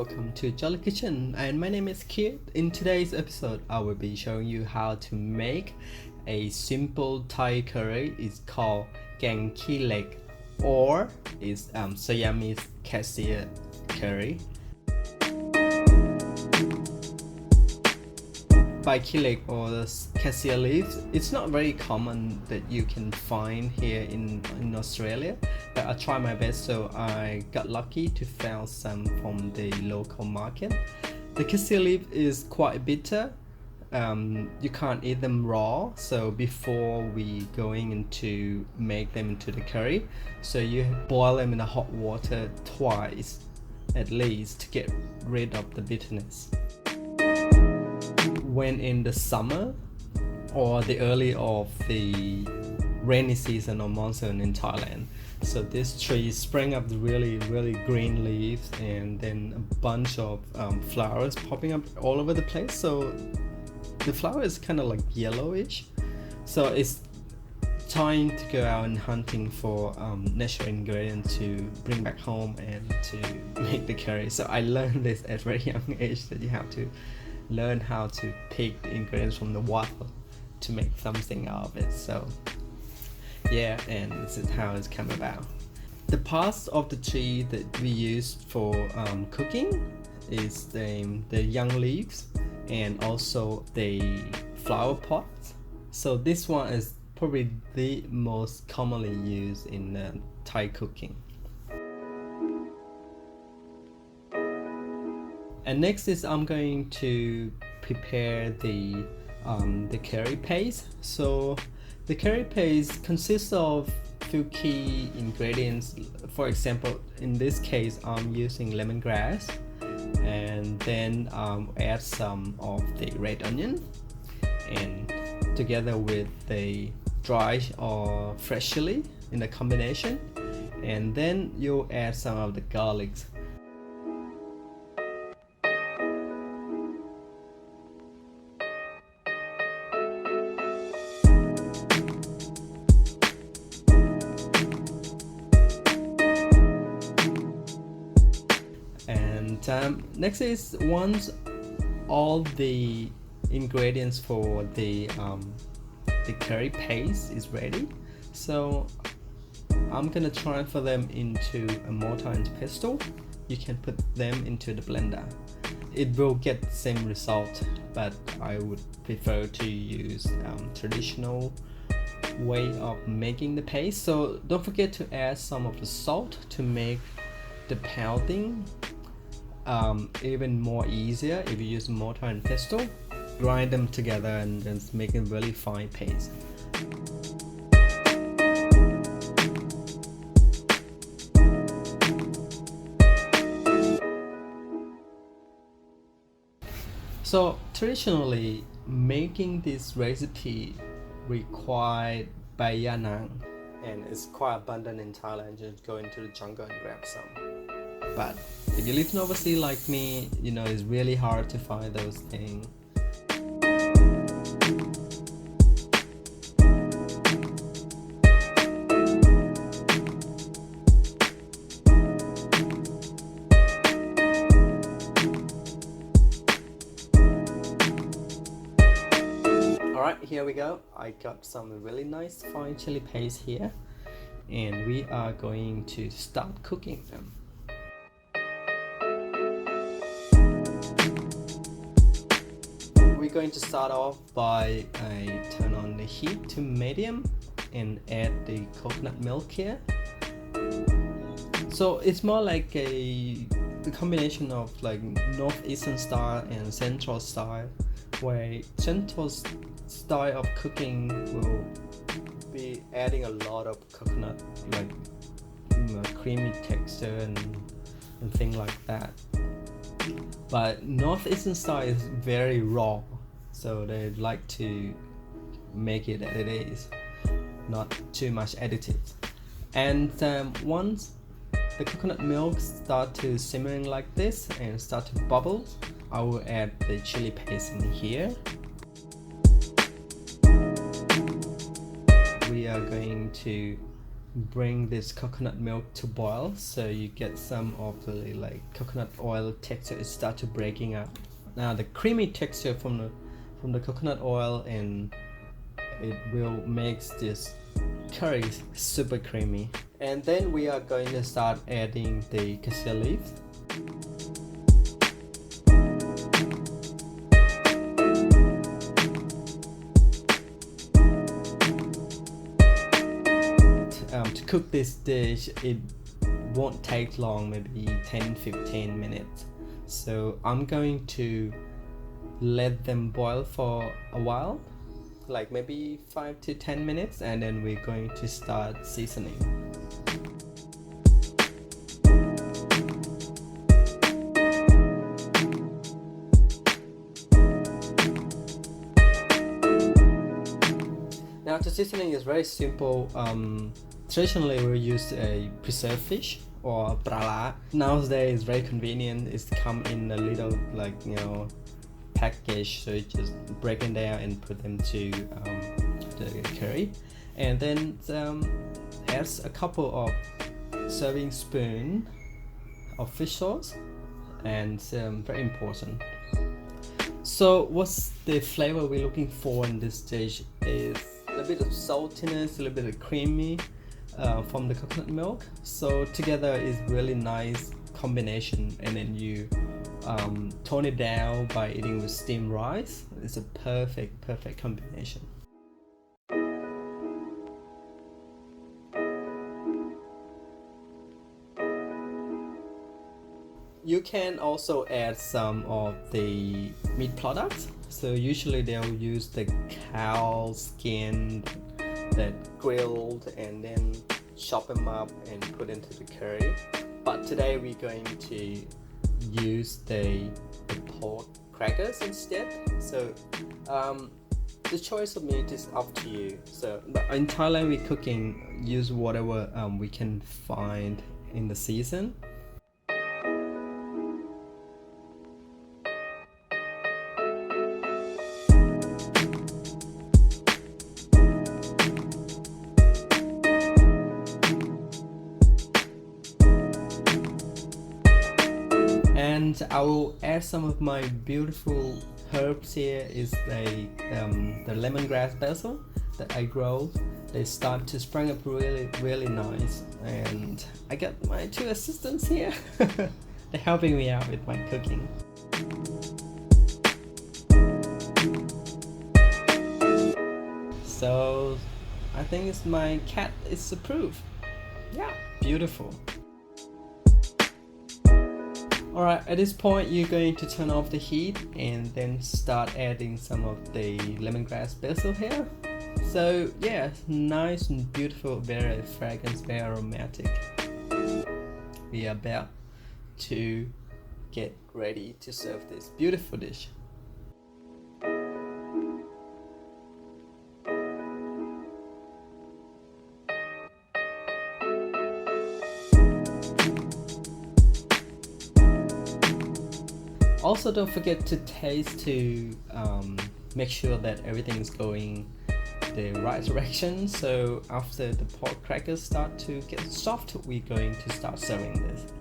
welcome to Jolly Kitchen, and my name is Kiet. In today's episode, I will be showing you how to make a simple Thai curry. It's called แกง Khee Lek, or is Siamese Cassia Curry. By Khee Lek or the cassia leaves, it's not very common that you can find here in Australia, but I tried my best, so I got lucky to find some from the local market. The cassia leaf is quite bitter. You can't eat them raw, so before we going into make them into the curry, so you boil them in the hot water twice at least to get rid of the bitterness. When in the summer or the early of the rainy season or monsoon in Thailand, so this tree spring up the really green leaves and then a bunch of flowers popping up all over the place. So the flower is kind of like yellowish, so it's time to go out and hunting for natural ingredients to bring back home and to make the curry. So I learned this at a very young age, that you have to learn how to pick the ingredients from the wild to make something out of it. So yeah, and this is how it's come about. The parts of the tree that we use for cooking is the young leaves and also the flower pots. So this one is probably the most commonly used in Thai cooking. And next is I'm going to prepare the curry paste. So the curry paste consists of few key ingredients. For example, in this case, I'm using lemongrass, and then add some of the red onion, and together with the dry or fresh chili in a combination, and then you add some of the garlic. Next is once all the ingredients for the curry paste is ready, so I'm gonna transfer them into a mortar and pestle. You can put them into the blender. It will get the same result, but I would prefer to use traditional way of making the paste. So don't forget to add some of the salt to make the pounding even more easier if you use mortar and pestle. Grind them together and just make a really fine paste. So traditionally, making this recipe required bayanang, and it's quite abundant in Thailand. Just go into the jungle and grab some. But if you live in overseas like me, you know it's really hard to find those things. Alright, here we go. I got some really nice fine chili paste here, and we are going to start cooking them. We're going to start off by turn on the heat to medium and add the coconut milk here. So it's more like the combination of like northeastern style and central style, where central style of cooking will be adding a lot of coconut, like creamy texture and things like that. But northeastern style is very raw, so they like to make it as it is, not too much additives. And once the coconut milk start to simmering like this and start to bubble, I will add the chili paste in here. We are going to bring this coconut milk to boil, so you get some of the like coconut oil texture. It start to breaking up. Now the creamy texture from the coconut oil, and it will makes this curry super creamy. And then we are going to start adding the cassia leaves. To cook this dish, it won't take long, maybe 10-15 minutes. So I'm going to let them boil for a while, like maybe 5 to 10 minutes, and then we're going to start seasoning. Now the seasoning is very simple. Traditionally we use a preserved fish or prala. Nowadays it's very convenient. It's come in a little like package, so you just break them down and put them to the curry, and then add a couple of serving spoon of fish sauce, and very important. So what's the flavor we're looking for in this dish is a little bit of saltiness, a little bit of creamy from the coconut milk. So together is really nice combination, and then you tone it down by eating with steamed rice. It's a perfect combination. You can also add some of the meat products. So usually they'll use the cow skin that grilled and then chop them up and put into the curry. But today we're going to use the pork crackers instead. So the choice of meat is up to you. So in Thailand we're cooking, use whatever we can find in the season. And I will add some of my beautiful herbs here. Is the lemongrass basil that I grow. They start to spring up really nice, and I got my 2 assistants here. They're helping me out with my cooking. So I think it's my cat is approved. Yeah, beautiful. Alright, at this point you're going to turn off the heat and then start adding some of the lemongrass basil here. So yeah, nice and beautiful, very fragrant, very aromatic. We are about to get ready to serve this beautiful dish. Also, don't forget to taste to make sure that everything is going the right direction. So after the pork crackers start to get soft, we're going to start serving this.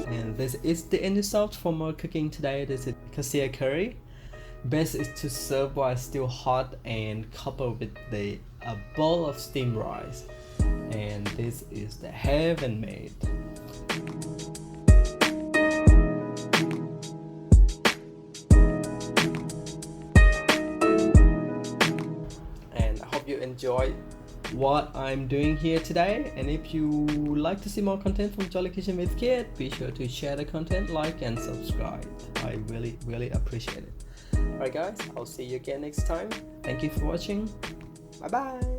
And this is the end result for my cooking today. This is Cassia Curry. Best is to serve while still hot and coupled with a bowl of steamed rice. And this is the heaven made. And I hope you enjoyed what I'm doing here today. And if you like to see more content from Jolly Kitchen with Kiet, be sure to share the content, like and subscribe. I really appreciate it. Alright guys, I'll see you again next time. Thank you for watching. Bye bye.